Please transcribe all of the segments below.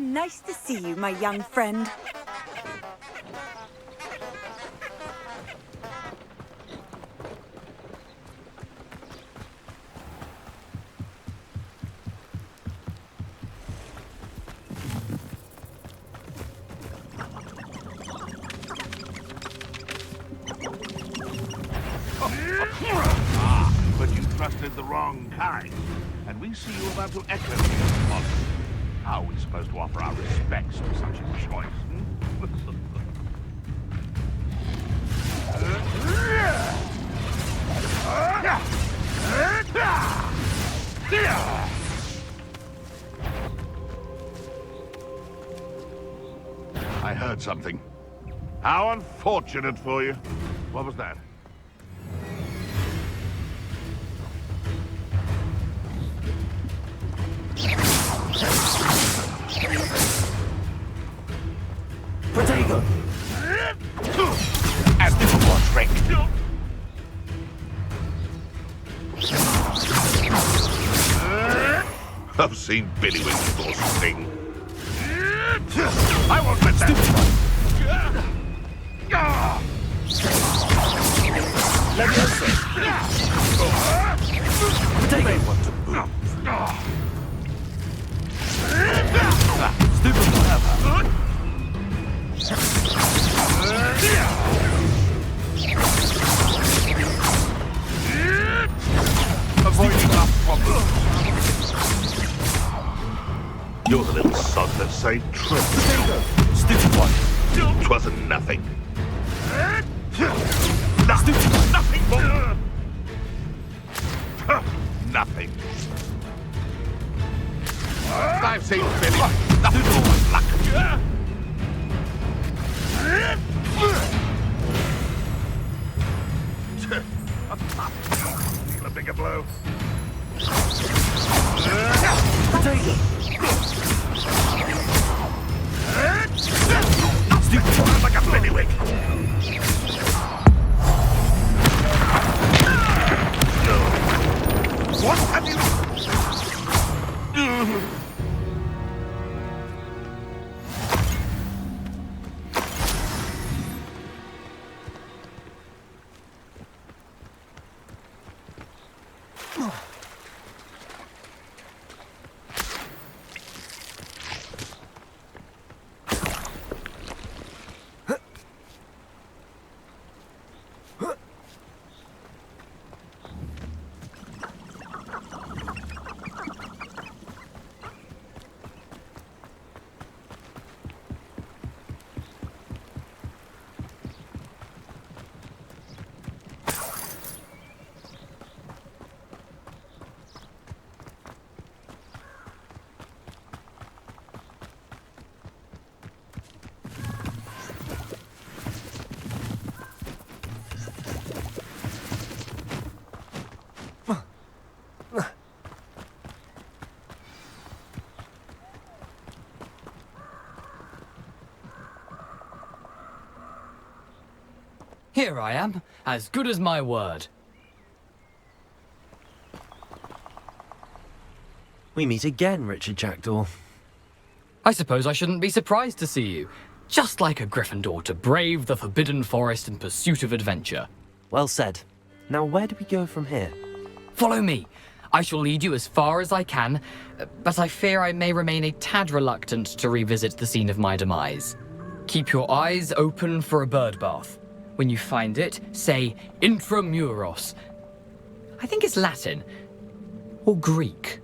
nice to see you, my young friend. But you trusted the wrong kind, and we see you about to echo the model. How are we supposed to offer our respects to such a choice? I heard something. How unfortunate for you. What was that? Potato! As this was wrecked. I've seen Billywig before sting. I won't let that. Potato! Want to move. Stupid whatever! Avoiding our problem. You're the little sod that saved Trip. Stupid one! 'Twasn't nothing. Nothing more. Nothing. I've seen Billy. Nothing more luck. Feel a bigger blow. Potato! Stupid one like a Billywig. What have you? Here I am, as good as my word. We meet again, Richard Jackdaw. I suppose I shouldn't be surprised to see you. Just like a Gryffindor to brave the Forbidden Forest in pursuit of adventure. Well said. Now where do we go from here? Follow me. I shall lead you as far as I can, but I fear I may remain a tad reluctant to revisit the scene of my demise. Keep your eyes open for a bird bath. When you find it, say intramuros. I think it's Latin. Or Greek.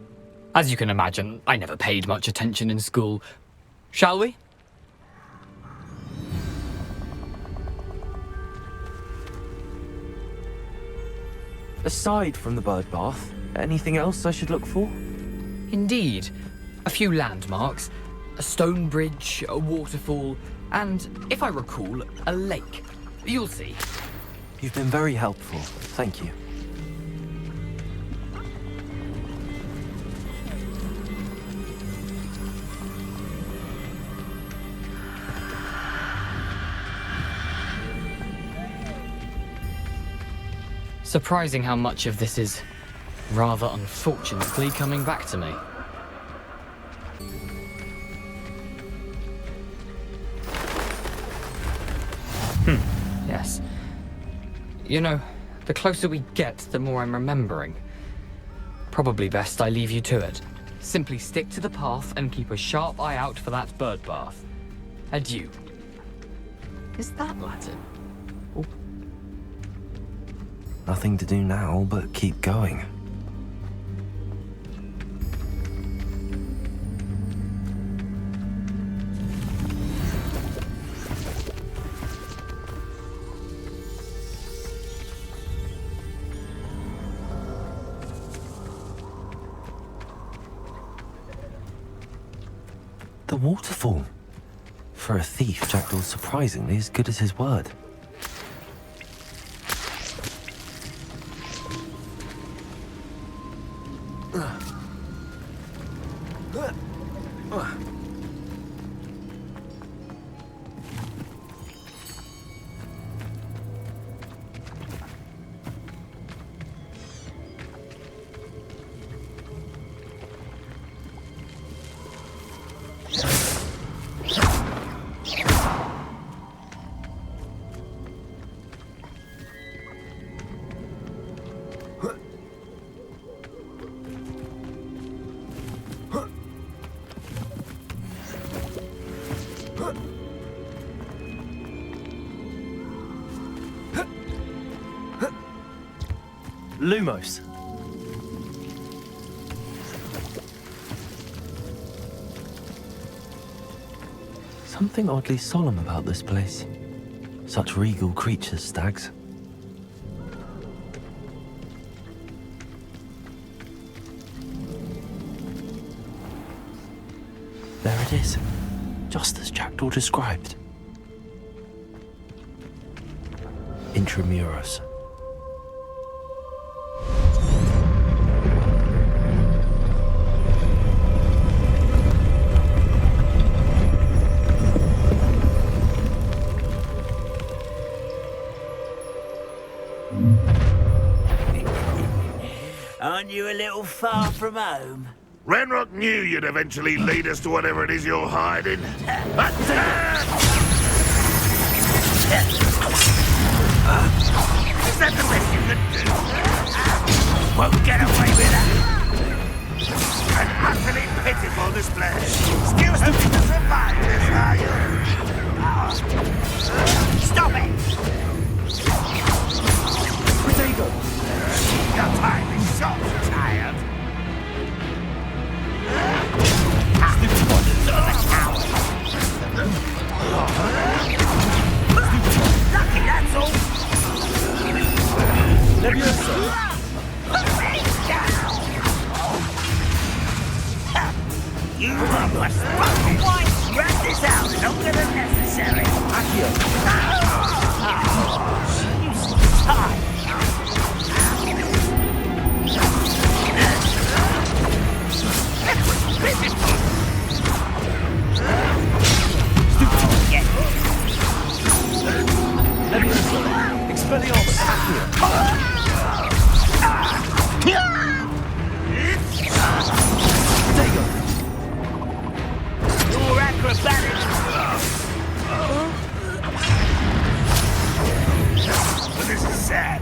As you can imagine, I never paid much attention in school. Shall we? Aside from the bird bath, anything else I should look for? Indeed. A few landmarks. A stone bridge, a waterfall, and, if I recall, a lake. You'll see. You've been very helpful. Thank you. Surprising how much of this is, rather unfortunately, coming back to me. Yes. You know, the closer we get, the more I'm remembering. Probably best I leave you to it. Simply stick to the path and keep a sharp eye out for that bird bath. Adieu. Is that Latin? Nothing to do now but keep going. The waterfall. For a thief, Jackdaw's surprisingly as good as his word. Lumos. Something oddly solemn about this place. Such regal creatures, stags. There it is, just as Jackdaw described. Intramuros. Aren't you a little far from home? Ranrock knew you'd eventually lead us to whatever it is you're hiding. Attack! Is that the best you can do? Won't get away with that! An utterly pitiful display. Still hoping to survive this, are you? Stop it! Potato! Your time is so tired. Lucky, that's all. You must drag this out longer than necessary. You time. Expelliarmus, You're acrobatic. This is sad.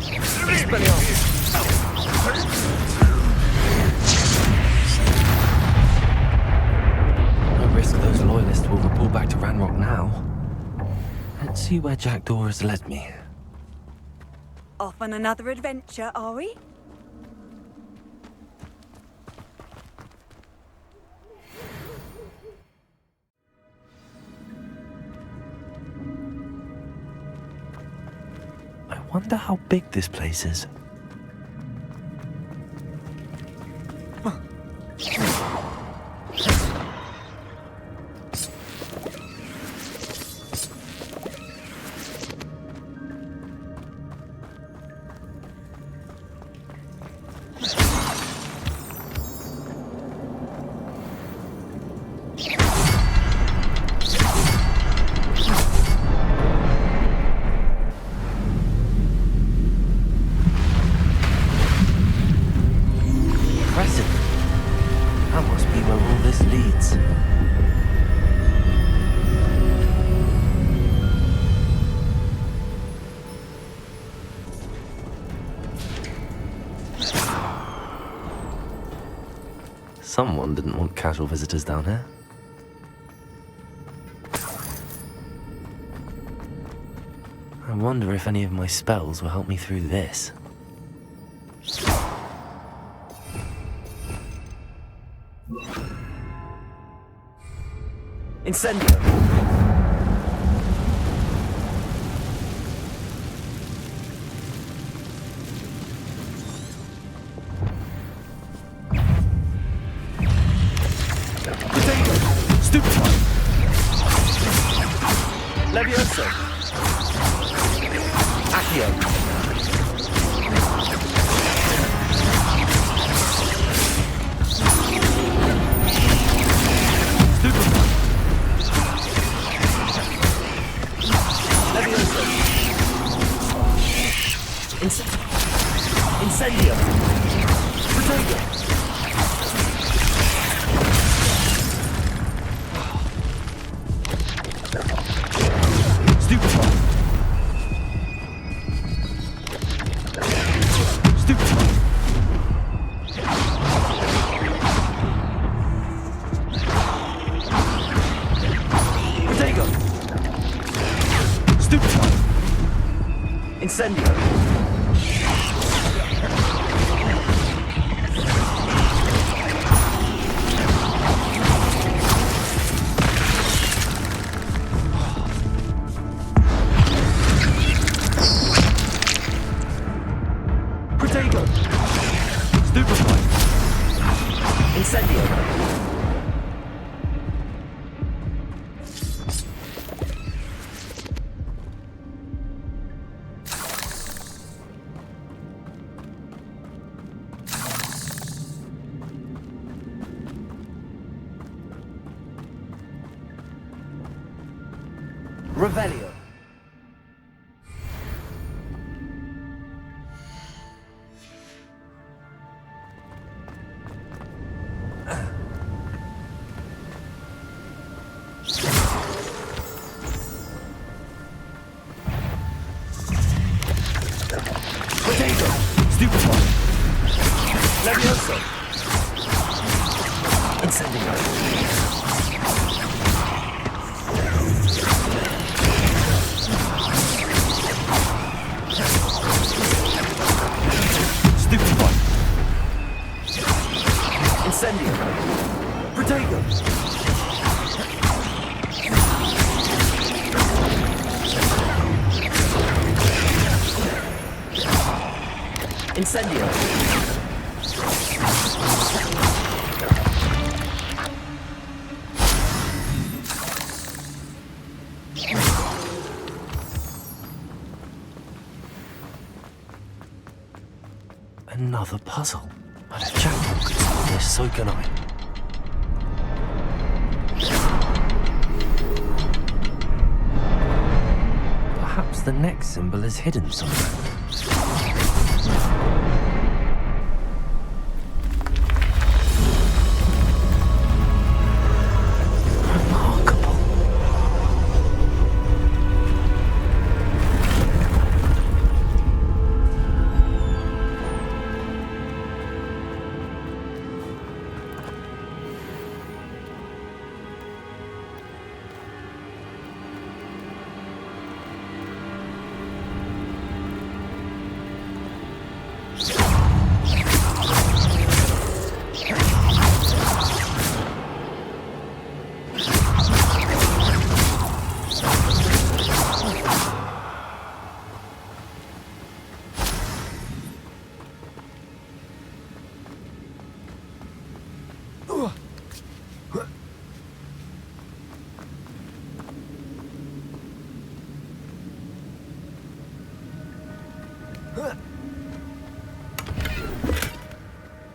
No risk those loyalists will report back to Ranrock now. Let's see where Jackdaw has led me. Off on another adventure, are we? I wonder how big this place is. Someone didn't want casual visitors down here. I wonder if any of my spells will help me through this. Incendio. Stupefy. Levioso. Accio. Stupefy. Levioso. Incendio. Protego. Stupefy. Stupefy. Protego. Stupefy. Incendio. Protego. Stupefy. Incendio. Revelio. Potato. Stupefy. Levioso. Incendio. Stupefy. Incendio. Protego. Incendio. Another puzzle. But if Jack could solve this, so can I. Perhaps the next symbol is hidden somewhere. Remarkable.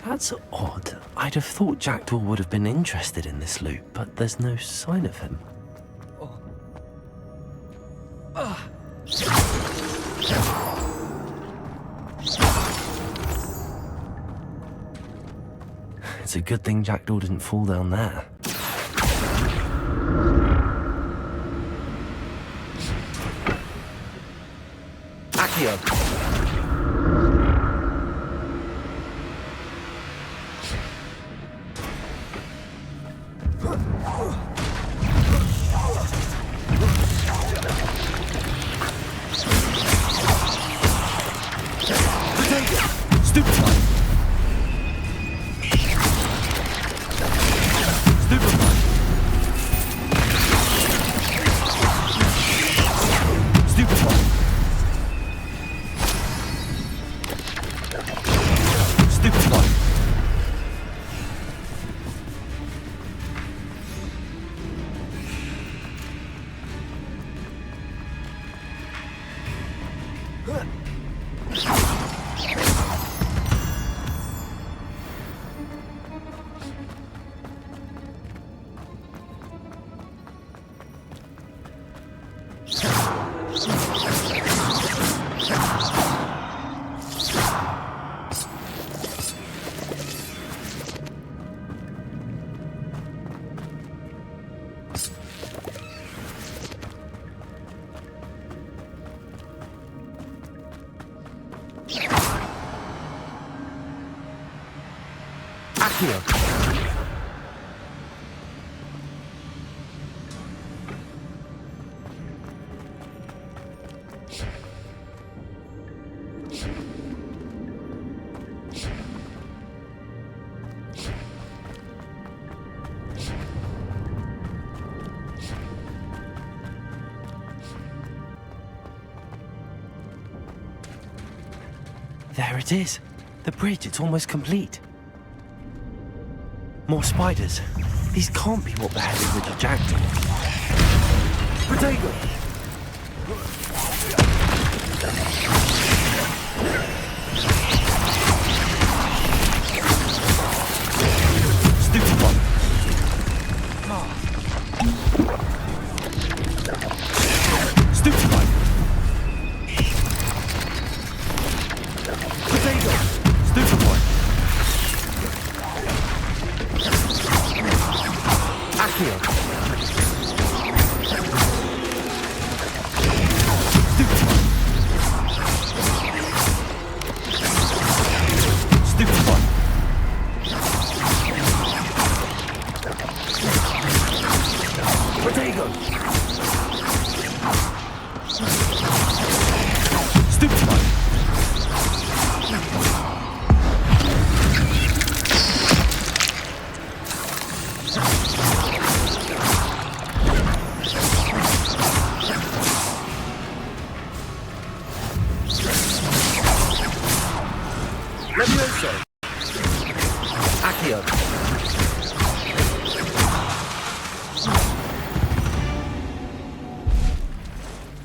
That's odd. I'd have thought Jackdaw would have been interested in this loot, but there's no sign of him. It's a good thing Jackdaw didn't fall down there. Accio. There it is. The bridge, it's almost complete. More spiders. These can't be what the hell is with the jackdaw. Potato! Stupid one. Stupid one. Potato! Stupid one. Accio. Stupid one. Stupid one. Potato. Stupid one. Levioso. Accio.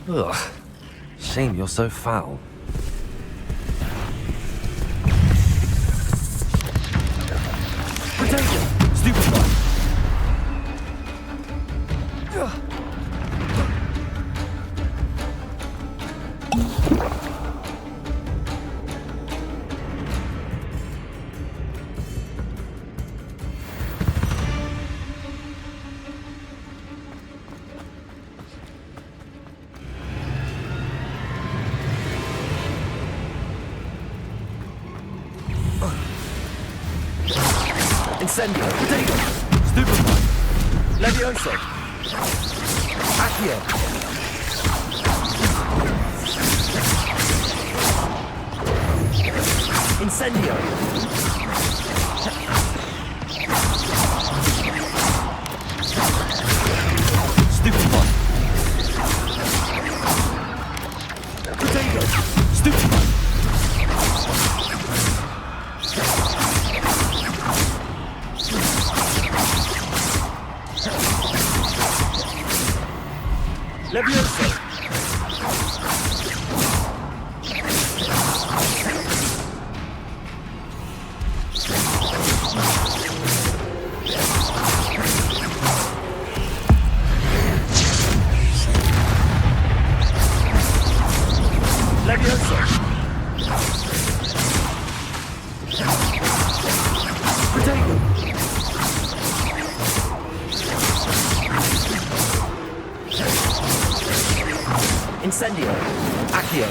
Ugh. Shame you're so foul. Potato! Stupid one! Incendio! Potato! Stupid one! Levioso! Accio! Incendio! Stupid one! Potato! Stupid one! Levioso! Levioso! Potato! Incendio! Accio!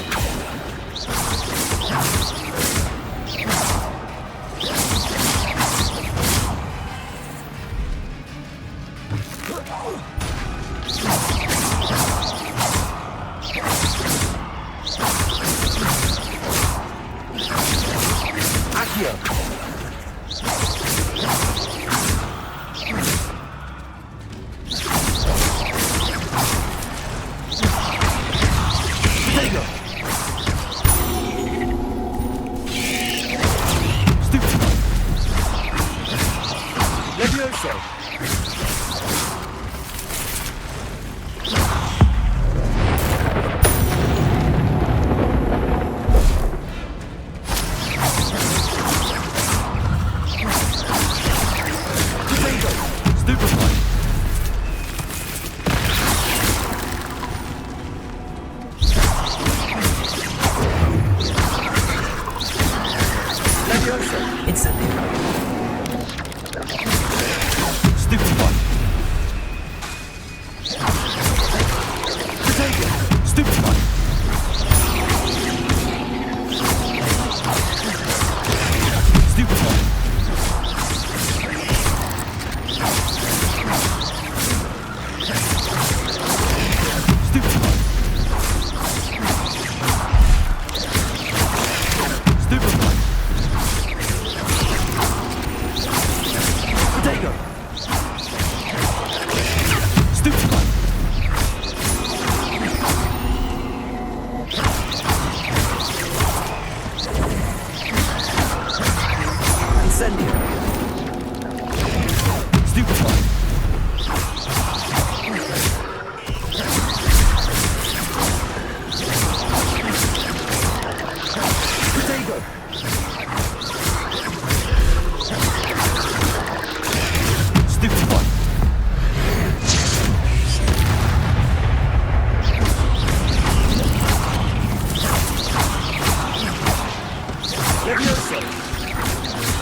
Accio! Potato! Stupid! Levioso!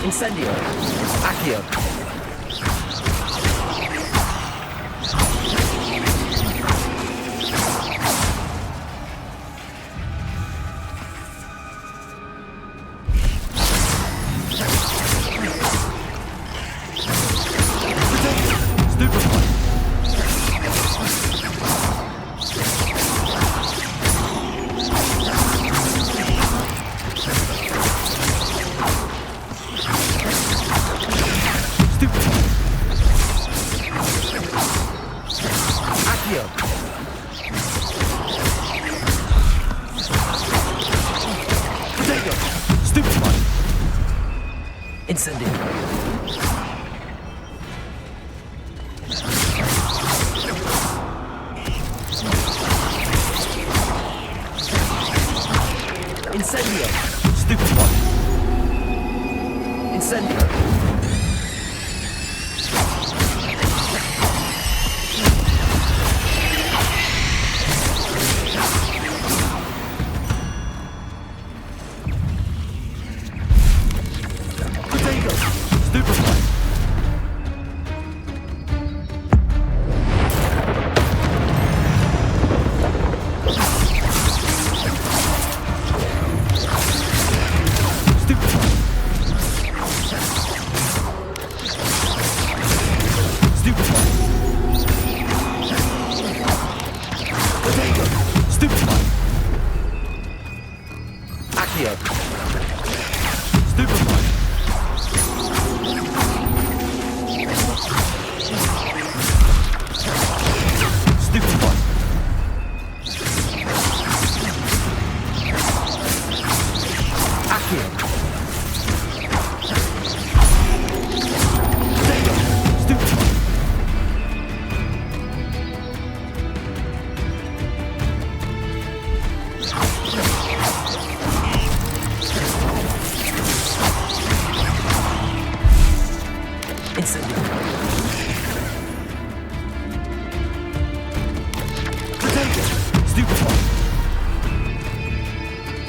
Incendio. Accio. Incendio. Incendio. Stupid one. Incendio.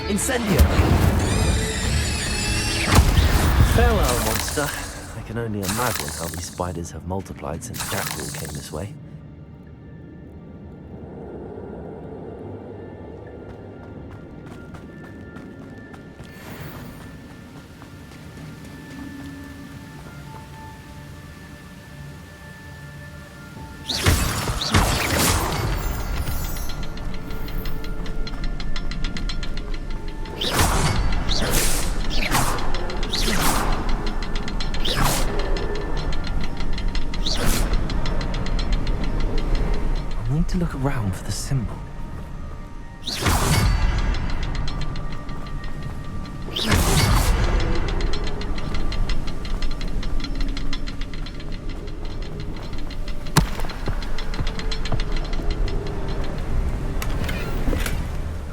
Incendio! Farewell, monster. I can only imagine how these spiders have multiplied since Jackdaw came this way. To look around for the symbol.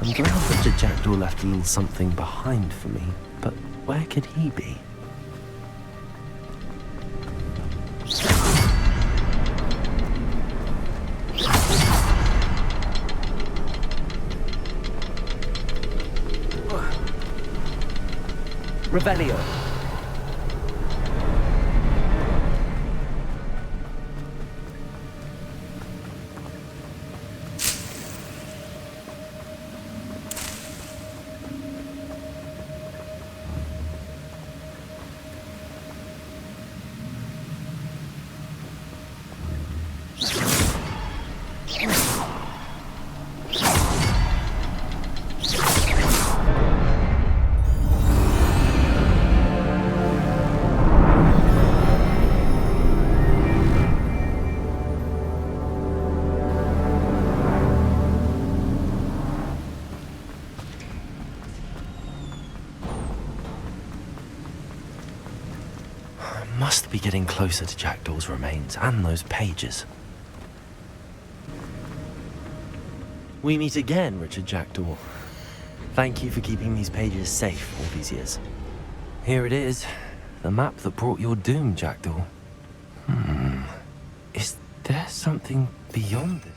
I'm glad that the Jackdaw left a little something behind for me, but where could he be? Revelio. Must be getting closer to Jackdaw's remains and those pages. We meet again, Richard Jackdaw. Thank you for keeping these pages safe all these years. Here it is, the map that brought your doom, Jackdaw. Is there something beyond this?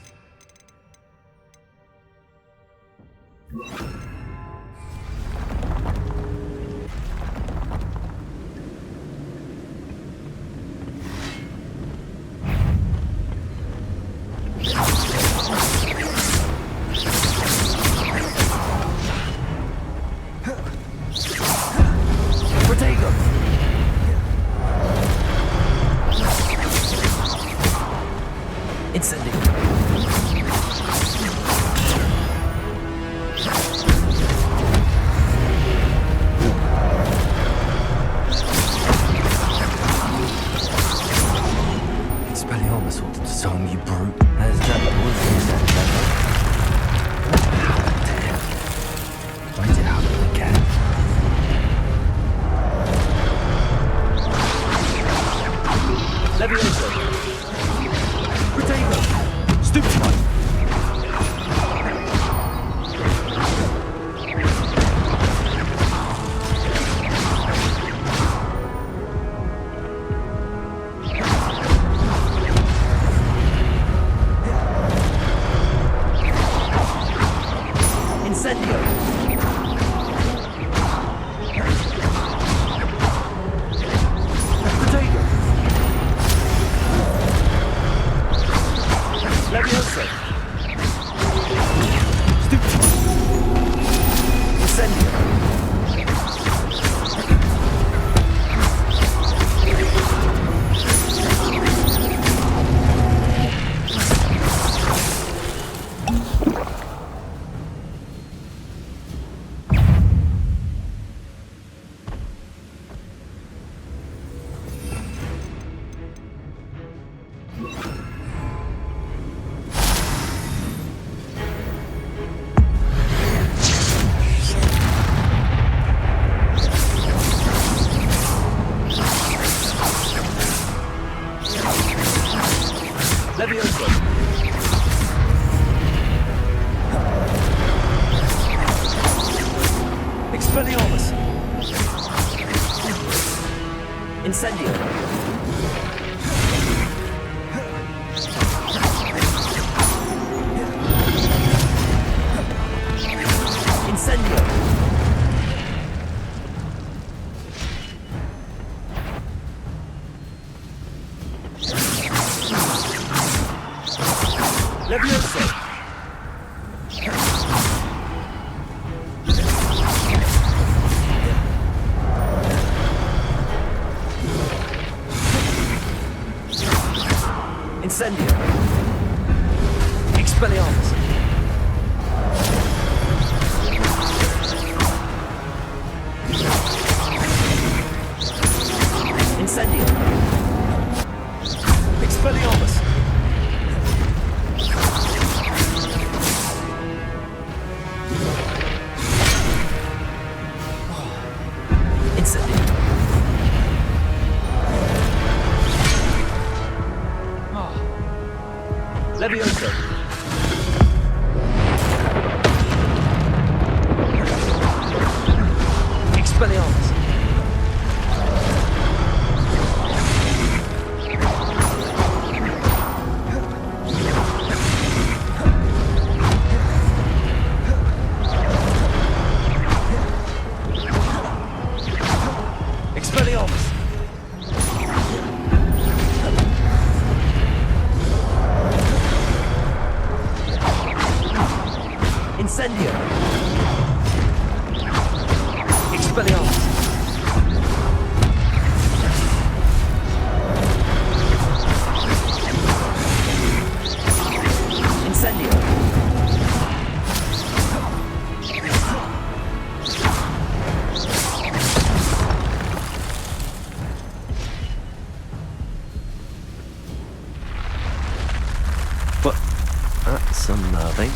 That's some nerving.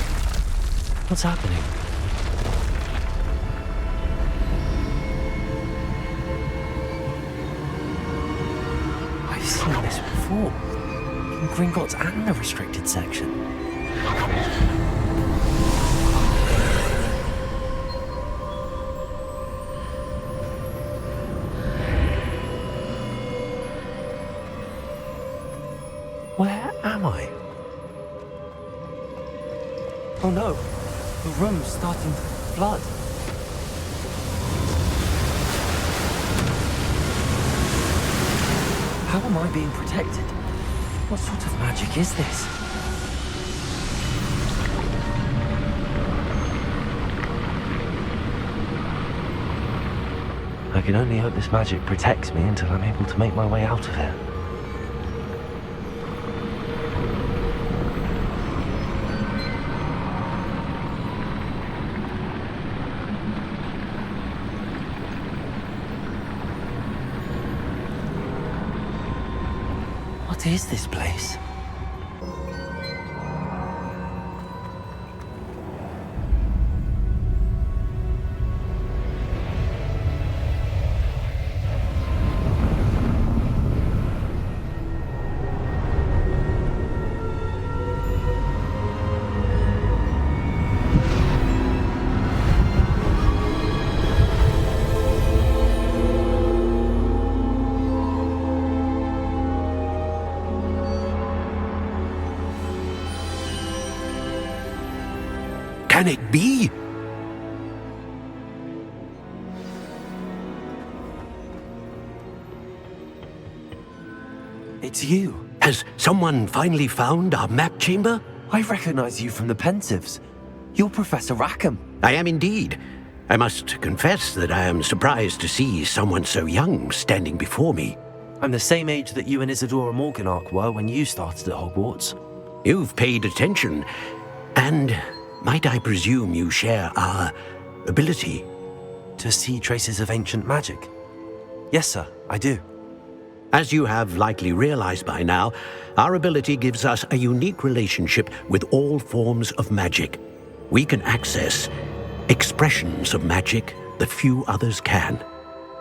What's happening? I've seen this before. In Gringotts and the restricted section. Where am I? Oh no, the room's starting to flood. How am I being protected? What sort of magic is this? I can only hope this magic protects me until I'm able to make my way out of here. What is this place? Can it be? It's you. Has someone finally found our map chamber? I recognize you from the Pensives. You're Professor Rackham. I am indeed. I must confess that I am surprised to see someone so young standing before me. I'm the same age that you and Isadora Morganach were when you started at Hogwarts. You've paid attention, and might I presume you share our ability? To see traces of ancient magic? Yes, sir, I do. As you have likely realized by now, our ability gives us a unique relationship with all forms of magic. We can access expressions of magic that few others can.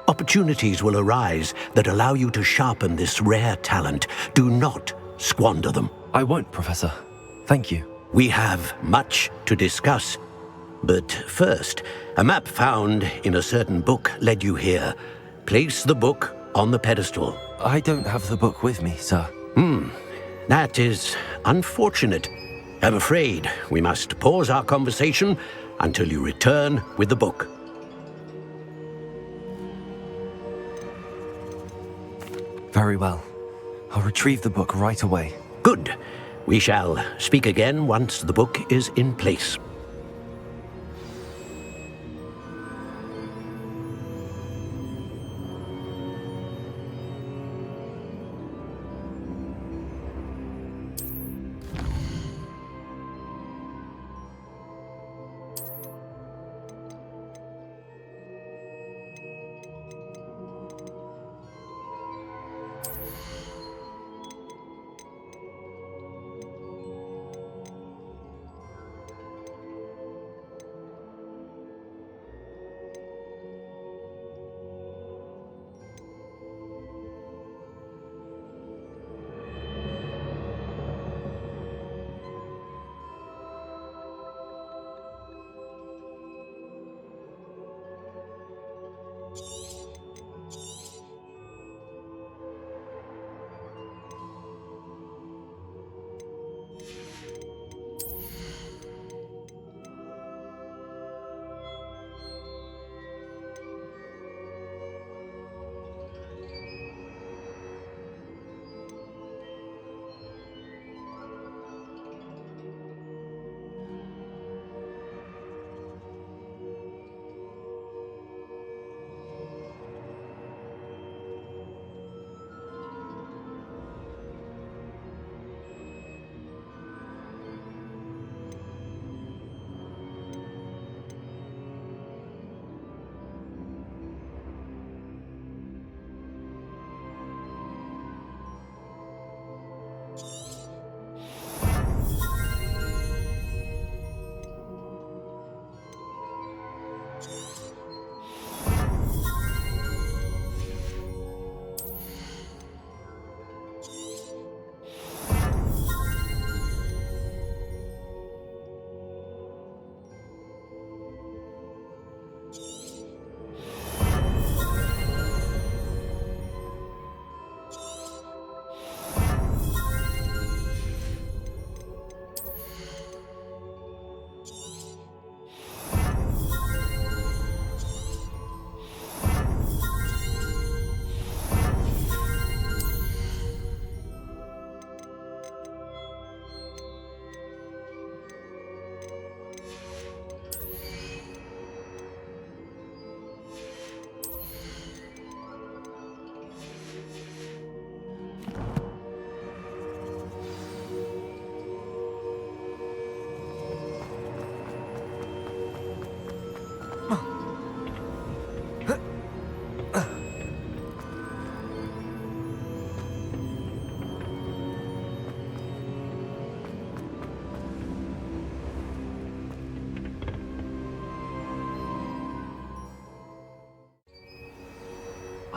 Opportunities will arise that allow you to sharpen this rare talent. Do not squander them. I won't, Professor. Thank you. We have much to discuss. But first, a map found in a certain book led you here. Place the book on the pedestal. I don't have the book with me, sir. That is unfortunate. I'm afraid we must pause our conversation until you return with the book. Very well. I'll retrieve the book right away. Good. We shall speak again once the book is in place.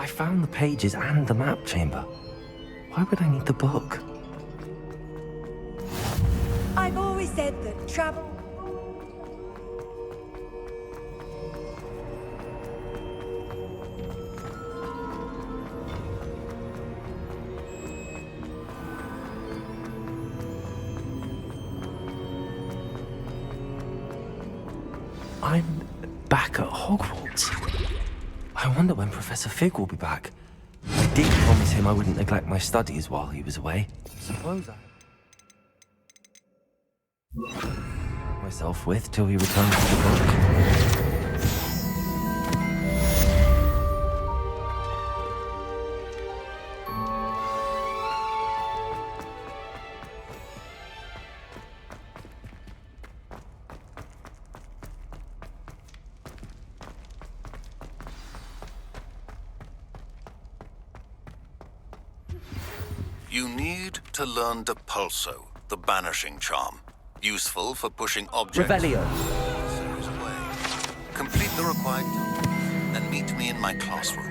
I found the pages and the map chamber. Why would I need the book? I've always said that travel... I'm back at Hogwarts. I wonder when Professor Fig will be back. I did promise him I wouldn't neglect my studies while he was away. Suppose I... myself with till he returns to the book. You need to learn Depulso, the banishing charm. Useful for pushing objects. Revelio. Series away. Complete the required tokens and meet me in my classroom.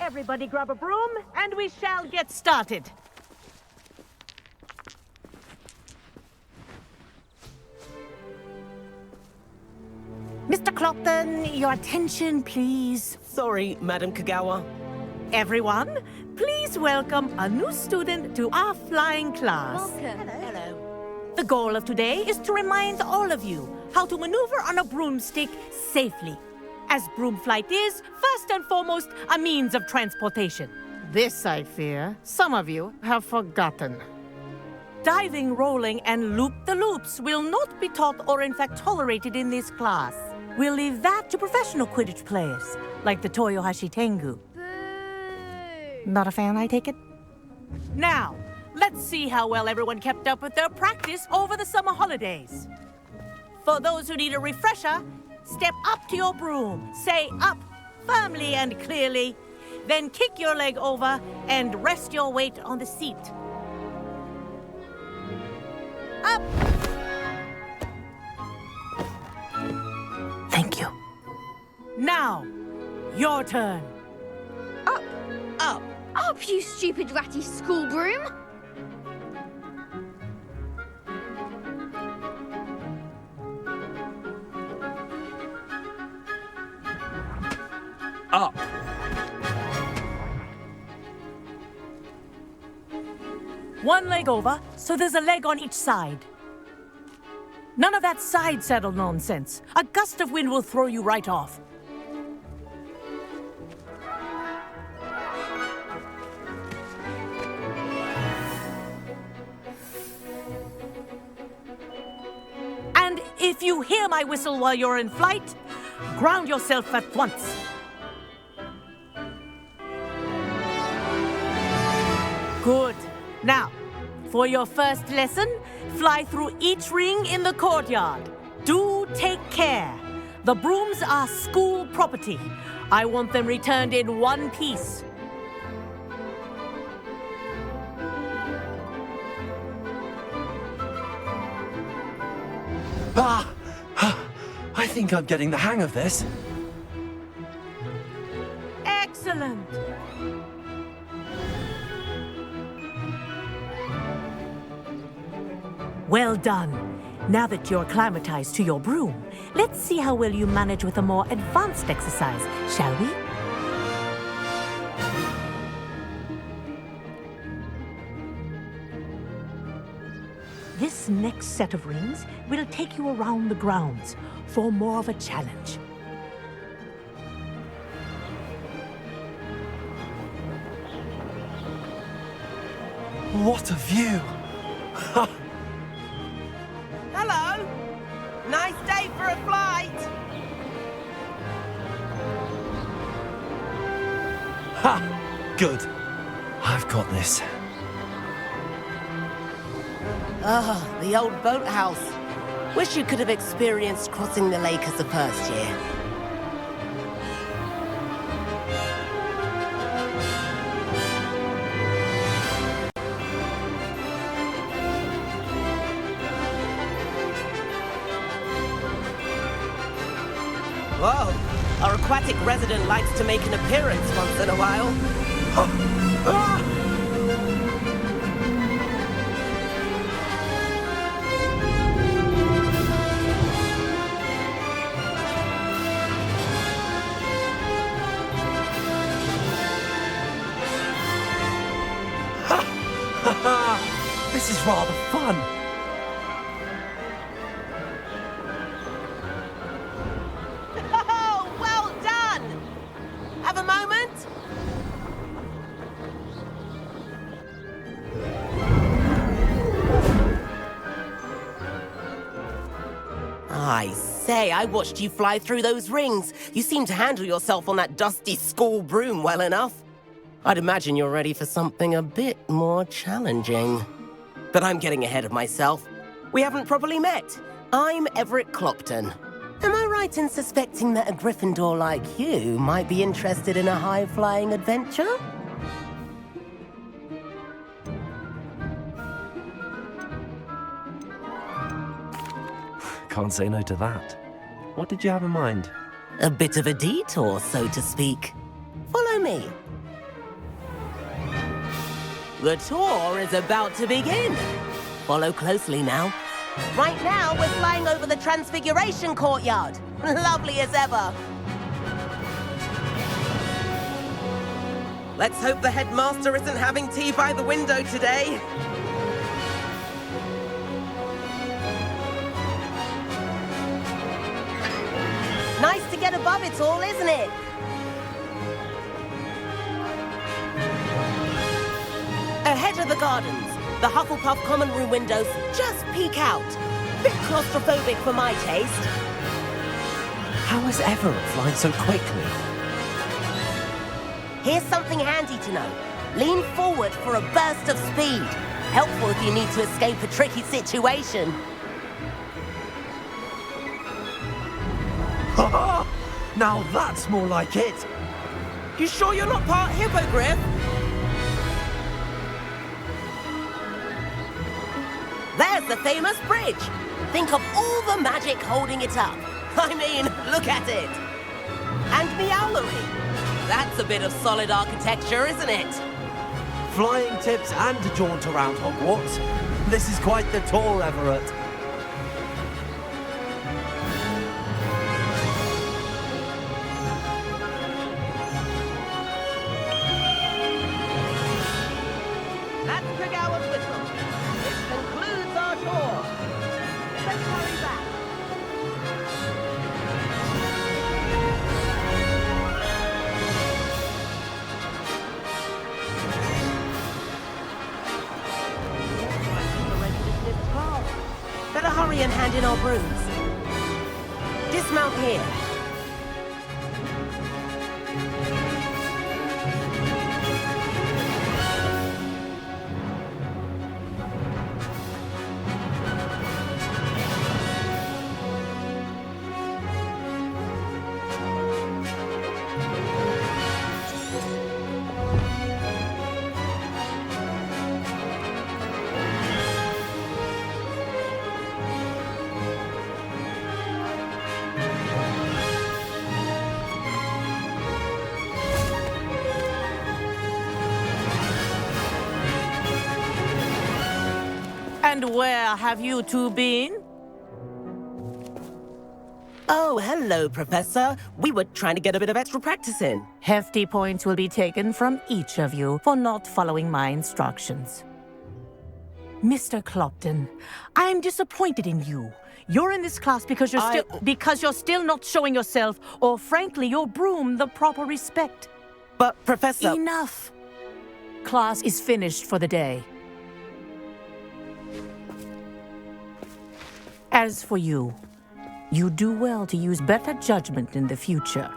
Everybody grab a broom, and we shall get started. Mr. Clopton, your attention, please. Sorry, Madam Kagawa. Everyone, please welcome a new student to our flying class. Welcome. Hello. The goal of today is to remind all of you how to maneuver on a broomstick safely, as broom flight is, first and foremost, a means of transportation. This, I fear, some of you have forgotten. Diving, rolling, and loop-the-loops will not be taught or in fact tolerated in this class. We'll leave that to professional Quidditch players, like the Toyohashi Tengu. Boo! Not a fan, I take it? Now, let's see how well everyone kept up with their practice over the summer holidays. For those who need a refresher, step up to your broom, say up firmly and clearly, then kick your leg over and rest your weight on the seat. Up! Thank you. Now, your turn. Up, up, up, you stupid ratty school broom! Up. One leg over, so there's a leg on each side. None of that side saddle nonsense. A gust of wind will throw you right off. And if you hear my whistle while you're in flight, ground yourself at once. Good. Now, for your first lesson, fly through each ring in the courtyard. Do take care. The brooms are school property. I want them returned in one piece. Ah! I think I'm getting the hang of this. Excellent. Well done. Now that you're acclimatized to your broom, let's see how well you manage with a more advanced exercise, shall we? This next set of rings will take you around the grounds for more of a challenge. What a view! Hello. Nice day for a flight. Ha! Good. I've got this. Ah, the old boathouse. Wish you could have experienced crossing the lake as a first year. Whoa, our aquatic resident likes to make an appearance once in a while. This is rather fun. Oh, well done! Have a moment? I say, I watched you fly through those rings. You seem to handle yourself on that dusty school broom well enough. I'd imagine you're ready for something a bit more challenging. But I'm getting ahead of myself. We haven't properly met. I'm Everett Clopton. Am I right in suspecting that a Gryffindor like you might be interested in a high-flying adventure? Can't say no to that. What did you have in mind? A bit of a detour, so to speak. Follow me. The tour is about to begin. Follow closely now. Right now, we're flying over the Transfiguration Courtyard. Lovely as ever. Let's hope the headmaster isn't having tea by the window today. Nice to get above it all, isn't it? Ahead of the gardens, the Hufflepuff common room windows just peek out. Bit claustrophobic for my taste. How is Everett flying so quickly? Here's something handy to know. Lean forward for a burst of speed. Helpful if you need to escape a tricky situation. Now that's more like it. You sure you're not part hippogriff? There's the famous bridge. Think of all the magic holding it up. I mean, look at it. And Meowlery. That's a bit of solid architecture, isn't it? Flying tips and a jaunt around Hogwarts. This is quite the tour, Everett. That's Krigauer's whistle. This concludes our tour. Let's hurry back. Better hurry and hand in our brooms. Dismount here. And where have you two been? Oh, hello, Professor. We were trying to get a bit of extra practice in. Hefty points will be taken from each of you for not following my instructions. Mr. Clopton, I'm disappointed in you. You're in this class because you're still not showing yourself, or frankly, your broom, the proper respect. But, Professor... Enough. Class is finished for the day. As for you, you do well to use better judgment in the future.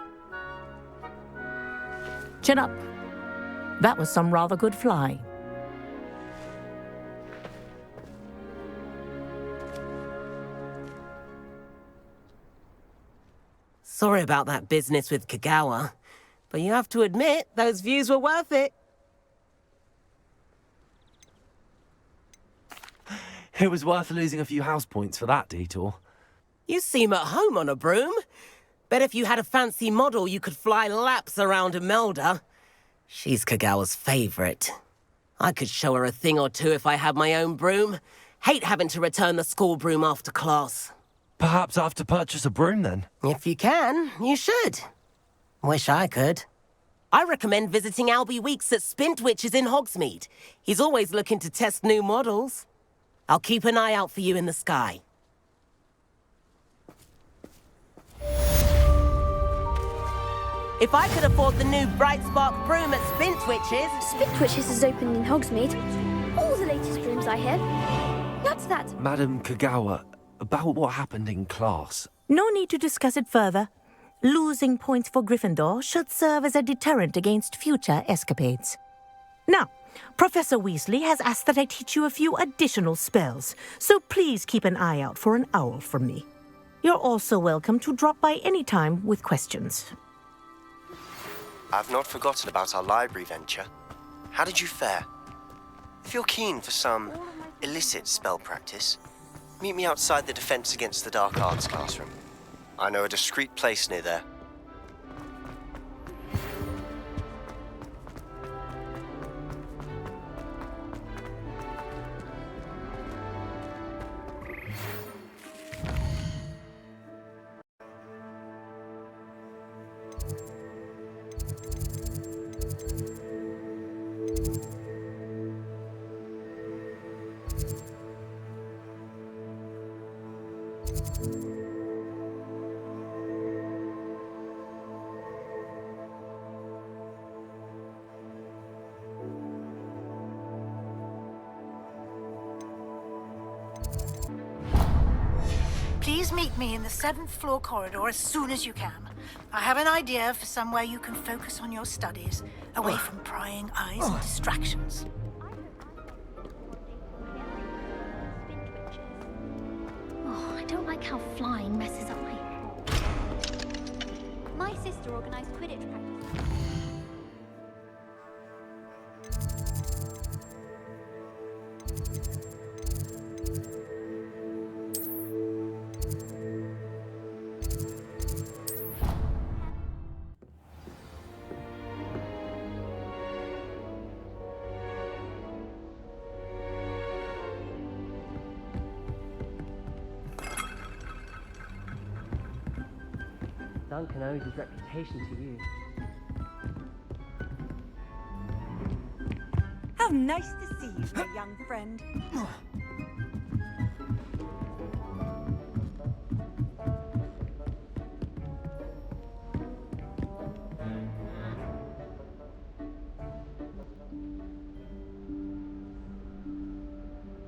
Chin up. That was some rather good flying. Sorry about that business with Kagawa, but you have to admit, those views were worth it. It was worth losing a few house points for that detour. You seem at home on a broom. Bet if you had a fancy model, you could fly laps around Imelda. She's Kagawa's favorite. I could show her a thing or two if I had my own broom. Hate having to return the school broom after class. Perhaps I have to purchase a broom then. If you can, you should. Wish I could. I recommend visiting Albie Weeks at Spintwitches in Hogsmeade. He's always looking to test new models. I'll keep an eye out for you in the sky. If I could afford the new Bright Spark broom at Spintwitches... Spintwitches is open in Hogsmeade. All the latest rooms, I hear. That's that. Madam Kagawa, about what happened in class. No need to discuss it further. Losing points for Gryffindor should serve as a deterrent against future escapades. Now, Professor Weasley has asked that I teach you a few additional spells, so please keep an eye out for an owl from me. You're also welcome to drop by any time with questions. I've not forgotten about our library venture. How did you fare? If you're keen for some illicit spell practice, meet me outside the Defense Against the Dark Arts classroom. I know a discreet place near there. Please meet me in the 7th floor corridor as soon as you can. I have an idea for somewhere you can focus on your studies, away from prying eyes and distractions. Oh, I don't like how flying messes up my sister organised Quidditch practice. Duncan owes his reputation to you. How nice to see you, my young friend.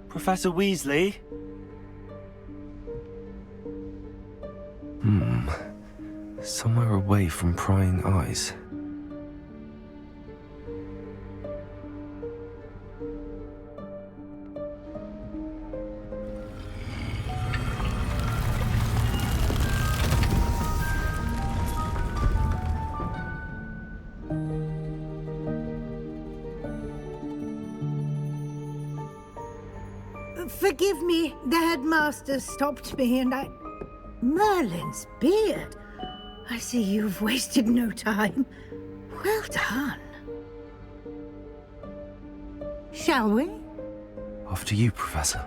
Professor Weasley? Somewhere away from prying eyes. Forgive me, the headmaster stopped me and I... Merlin's beard. I see you've wasted no time. Well done. Shall we? After you, Professor.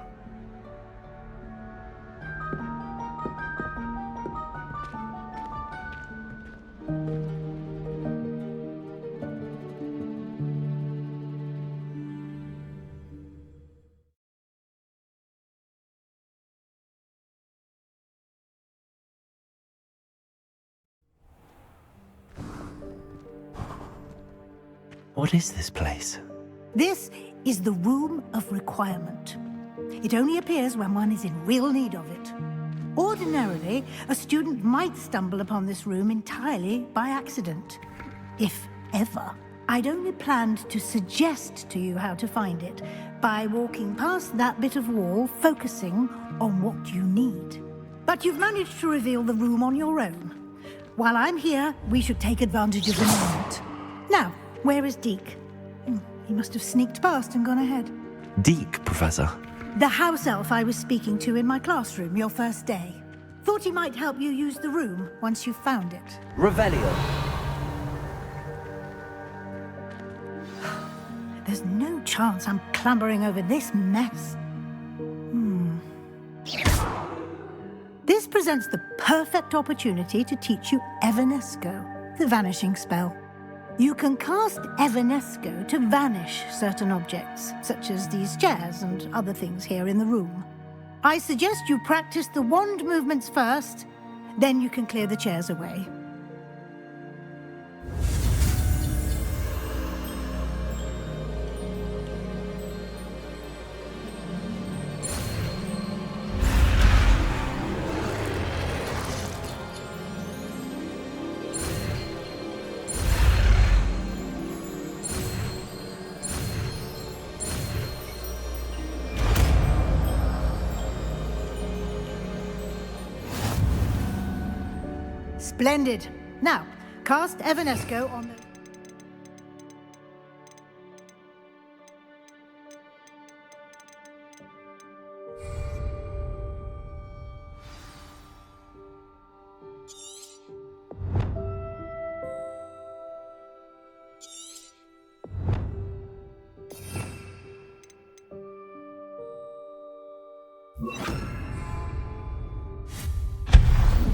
What is this place? This is the Room of Requirement. It only appears when one is in real need of it. Ordinarily, a student might stumble upon this room entirely by accident. If ever. I'd only planned to suggest to you how to find it by walking past that bit of wall, focusing on what you need. But you've managed to reveal the room on your own. While I'm here, we should take advantage of the moment. Now, where is Deke? He must have sneaked past and gone ahead. Deke, Professor. The house elf I was speaking to in my classroom your first day. Thought he might help you use the room once you've found it. Revelio. There's no chance I'm clambering over this mess. This presents the perfect opportunity to teach you Evanesco, the vanishing spell. You can cast Evanesco to vanish certain objects, such as these chairs and other things here in the room. I suggest you practice the wand movements first, then you can clear the chairs away. Splendid. Now, cast Evanesco on the...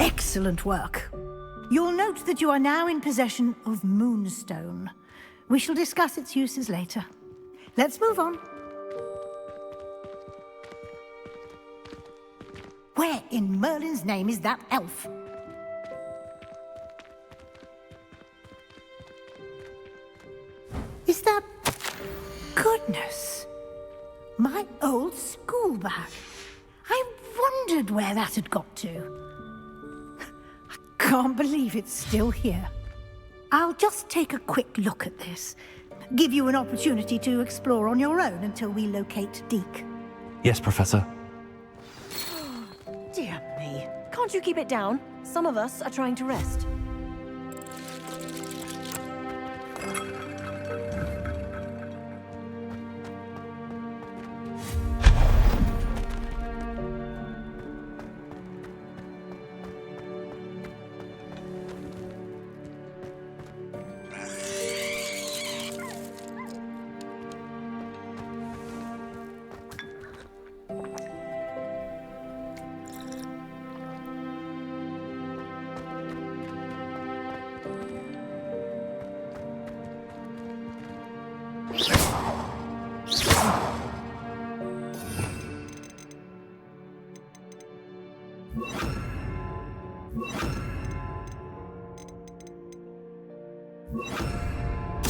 Excellent work. You'll note that you are now in possession of Moonstone. We shall discuss its uses later. Let's move on. Where in Merlin's name is that elf? Is that... Goodness! My old school bag. I wondered where that had got to. Can't believe it's still here. I'll just take a quick look at this. Give you an opportunity to explore on your own until we locate Deke. Yes, Professor. Dear me. Can't you keep it down? Some of us are trying to rest.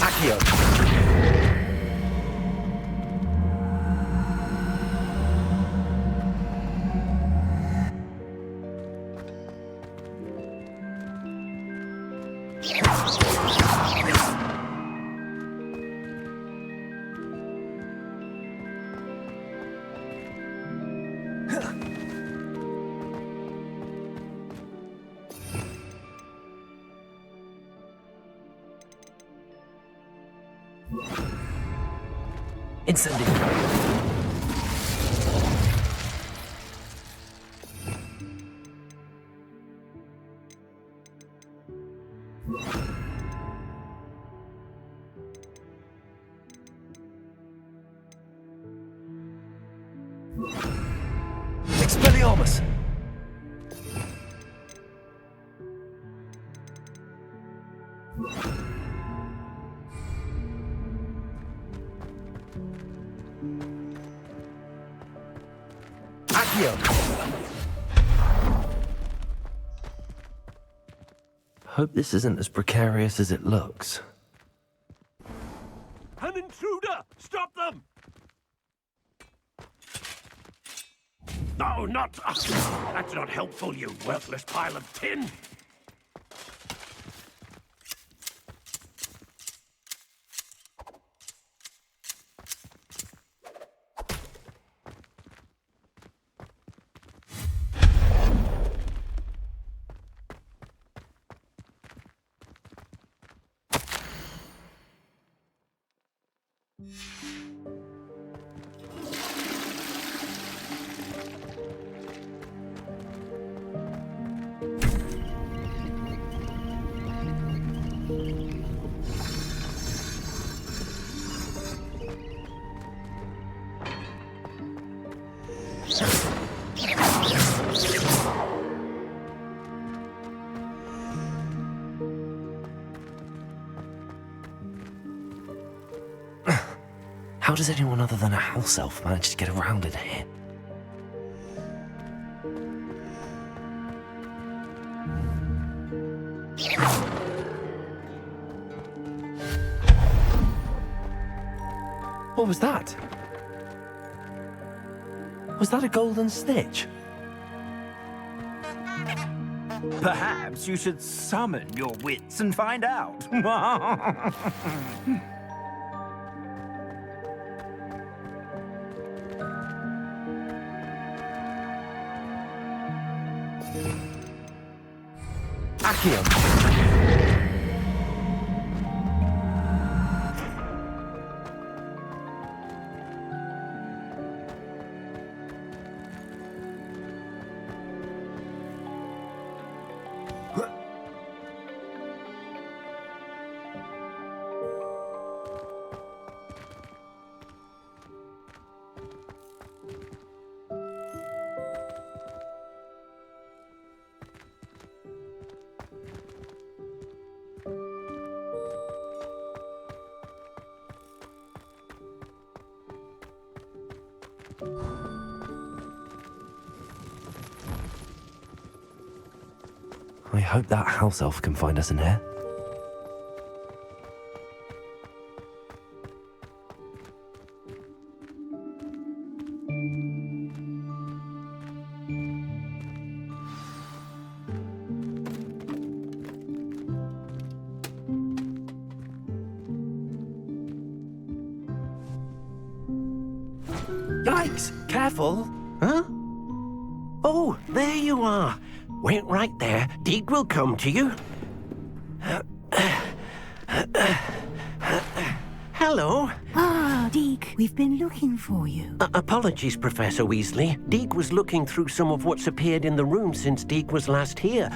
Accio. Incendio. Expelliarmus. Hope this isn't as precarious as it looks. No, not... that's not helpful, you worthless pile of tin. How does anyone other than a house elf manage to get around in here? What was that? Was that a golden snitch? Perhaps you should summon your wits and find out. I hope that house elf can find us in here. Yikes! Careful! Huh? Oh, there you are. Wait right there. Deke will come to you. Hello. Ah, Deke, we've been looking for you. Apologies, Professor Weasley. Deke was looking through some of what's appeared in the room since Deke was last here.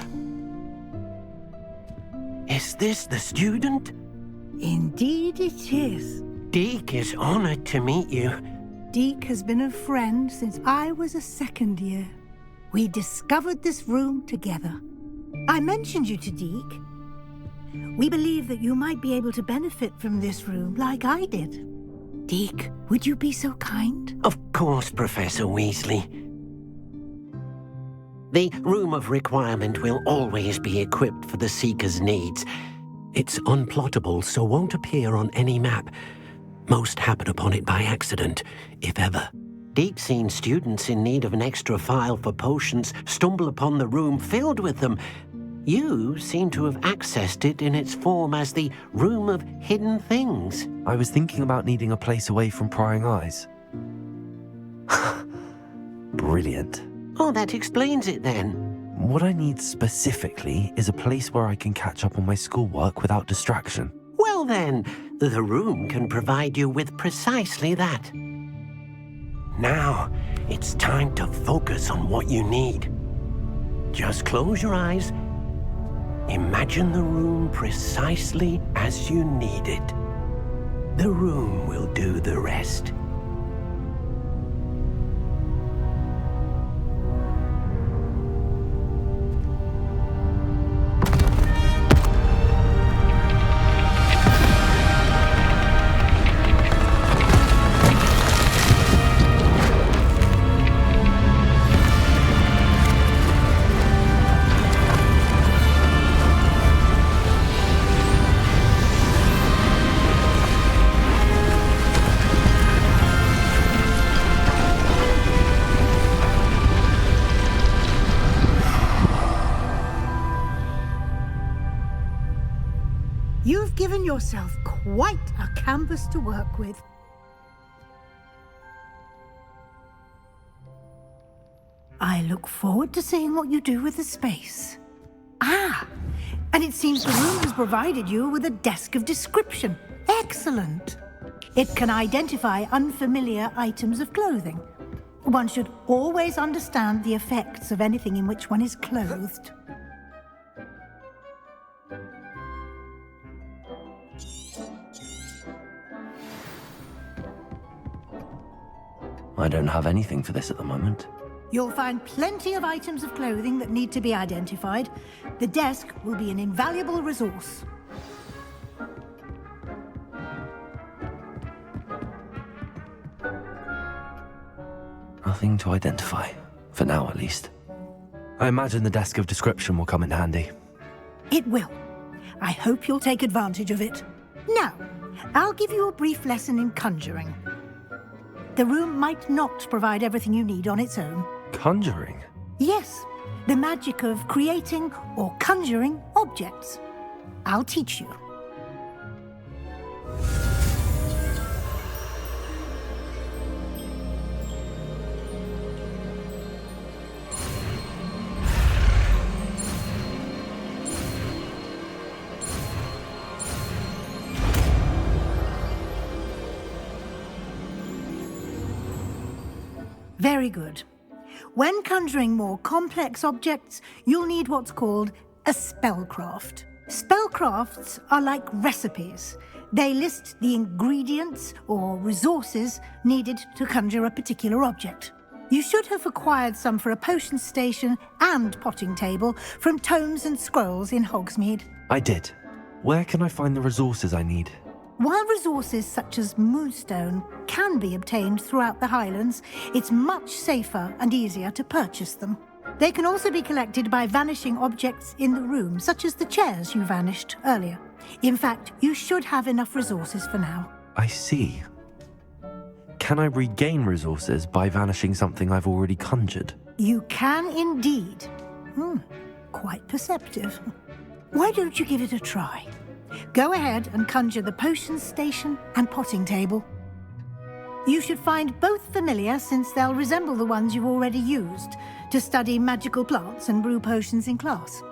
Is this the student? Indeed it is. Deke is honored to meet you. Deke has been a friend since I was a second year. We discovered this room together. I mentioned you to Deke. We believe that you might be able to benefit from this room like I did. Deke, would you be so kind? Of course, Professor Weasley. The Room of Requirement will always be equipped for the Seeker's needs. It's unplottable, so won't appear on any map. Most happen upon it by accident, if ever. Deke's seen students in need of an extra file for potions stumble upon the room filled with them. You seem to have accessed it in its form as the Room of Hidden Things. I was thinking about needing a place away from prying eyes. Brilliant. Oh, that explains it then. What I need specifically is a place where I can catch up on my schoolwork without distraction. Well then, the room can provide you with precisely that. Now, it's time to focus on what you need. Just close your eyes. Imagine the room precisely as you need it. The room will do the rest. given yourself quite a canvas to work with. I look forward to seeing what you do with the space. Ah, and it seems the room has provided you with a desk of description. Excellent. It can identify unfamiliar items of clothing. One should always understand the effects of anything in which one is clothed. I don't have anything for this at the moment. You'll find plenty of items of clothing that need to be identified. The desk will be an invaluable resource. Nothing to identify, for now at least. I imagine the desk of description will come in handy. It will. I hope you'll take advantage of it. Now, I'll give you a brief lesson in conjuring. The room might not provide everything you need on its own. Conjuring? Yes, the magic of creating or conjuring objects. I'll teach you. Very good. When conjuring more complex objects, you'll need what's called a spellcraft. Spellcrafts are like recipes. They list the ingredients or resources needed to conjure a particular object. You should have acquired some for a potion station and potting table from tomes and scrolls in Hogsmeade. I did. Where can I find the resources I need? While resources such as moonstone can be obtained throughout the Highlands, it's much safer and easier to purchase them. They can also be collected by vanishing objects in the room, such as the chairs you vanished earlier. In fact, you should have enough resources for now. I see. Can I regain resources by vanishing something I've already conjured? You can indeed. Quite perceptive. Why don't you give it a try? Go ahead and conjure the potion station and potting table. You should find both familiar, since they'll resemble the ones you've already used to study magical plants and brew potions in class.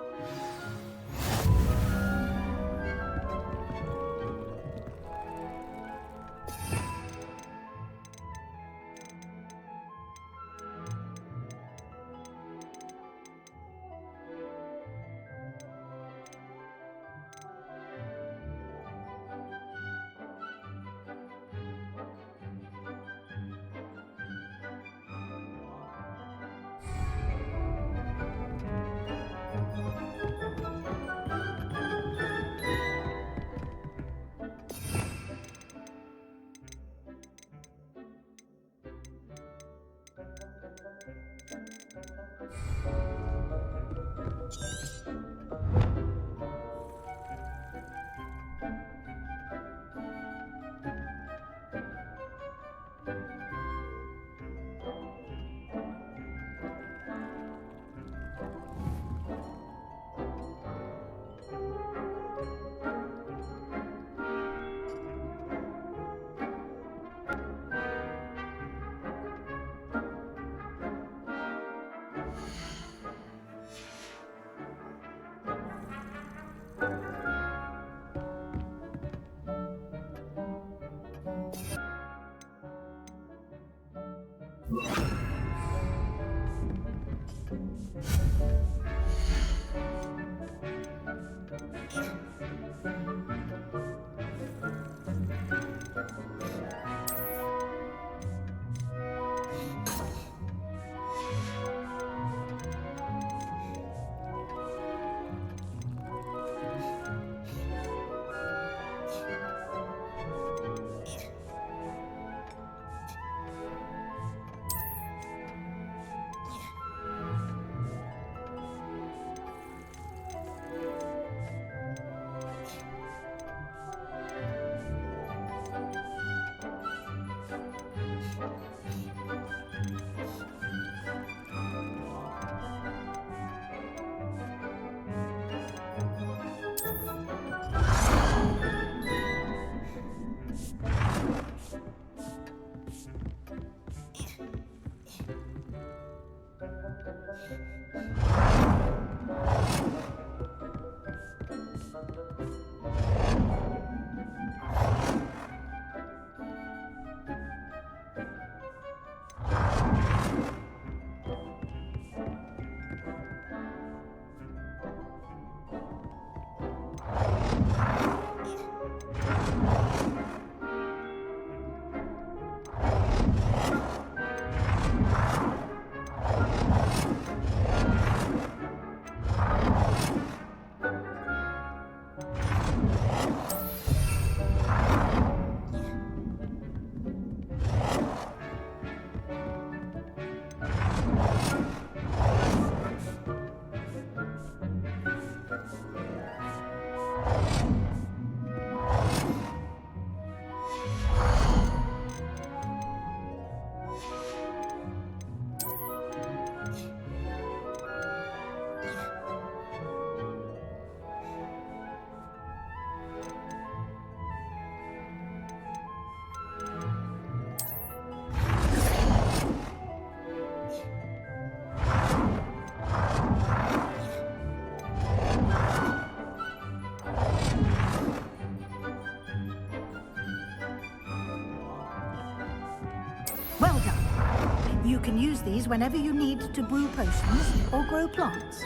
Well done. You can use these whenever you need to brew potions or grow plants.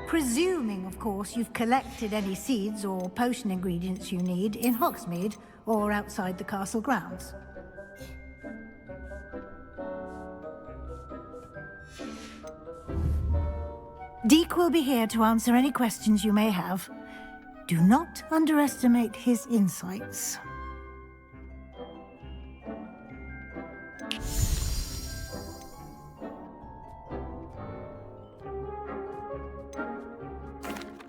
Presuming, of course, you've collected any seeds or potion ingredients you need in Hogsmeade or outside the castle grounds. Deek will be here to answer any questions you may have. Do not underestimate his insights.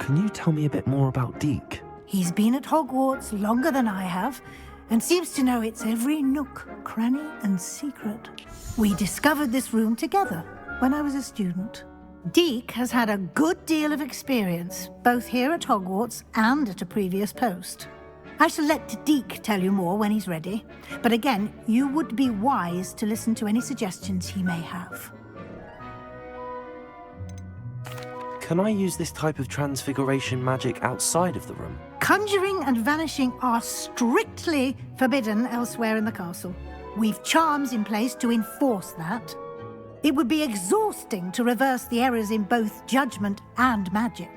Can you tell me a bit more about Deek? He's been at Hogwarts longer than I have, and seems to know its every nook, cranny, and secret. We discovered this room together when I was a student. Deek has had a good deal of experience, both here at Hogwarts and at a previous post. I shall let Deek tell you more when he's ready, but again, you would be wise to listen to any suggestions he may have. Can I use this type of transfiguration magic outside of the room? Conjuring and vanishing are strictly forbidden elsewhere in the castle. We've charms in place to enforce that. It would be exhausting to reverse the errors in both judgment and magic.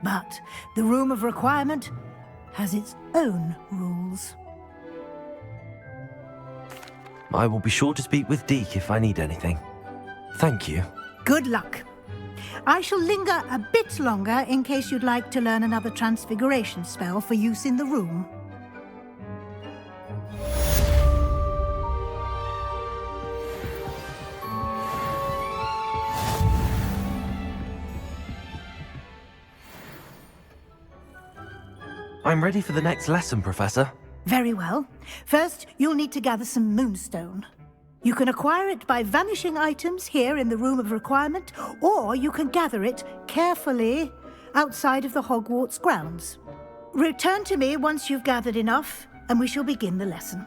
But the Room of Requirement has its own rules. I will be sure to speak with Deek if I need anything. Thank you. Good luck. I shall linger a bit longer in case you'd like to learn another transfiguration spell for use in the room. I'm ready for the next lesson, Professor. Very well. First, you'll need to gather some moonstone. You can acquire it by vanishing items here in the Room of Requirement, or you can gather it carefully outside of the Hogwarts grounds. Return to me once you've gathered enough, and we shall begin the lesson.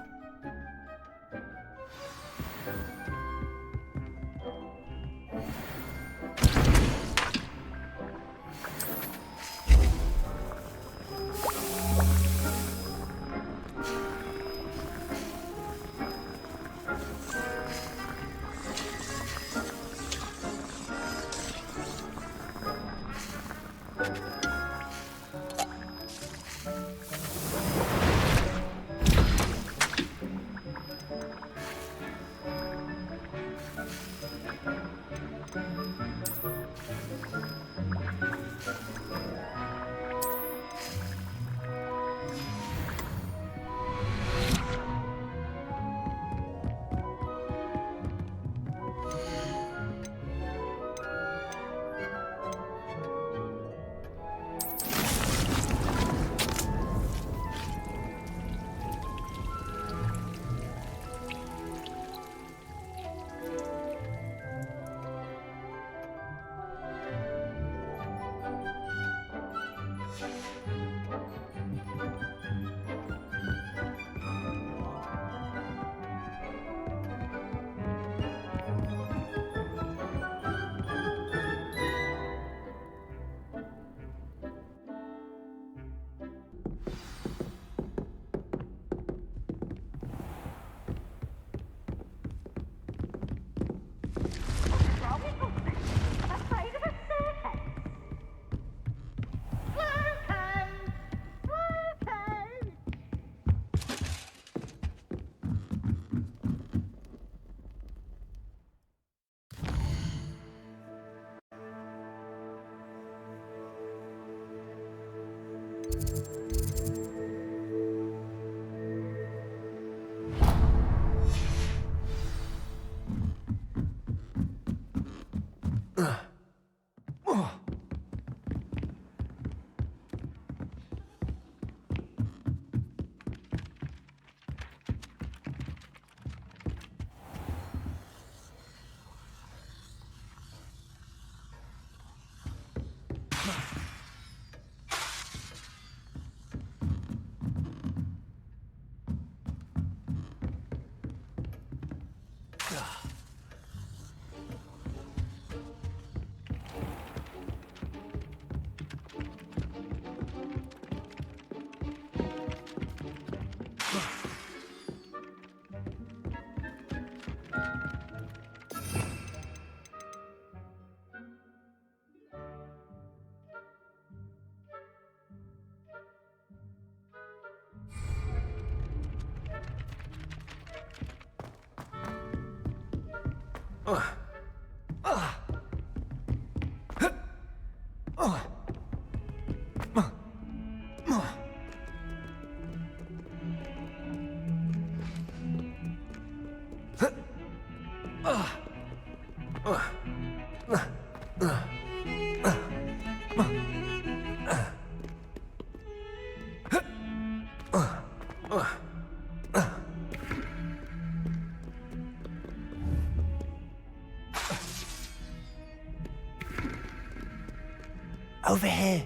Over here.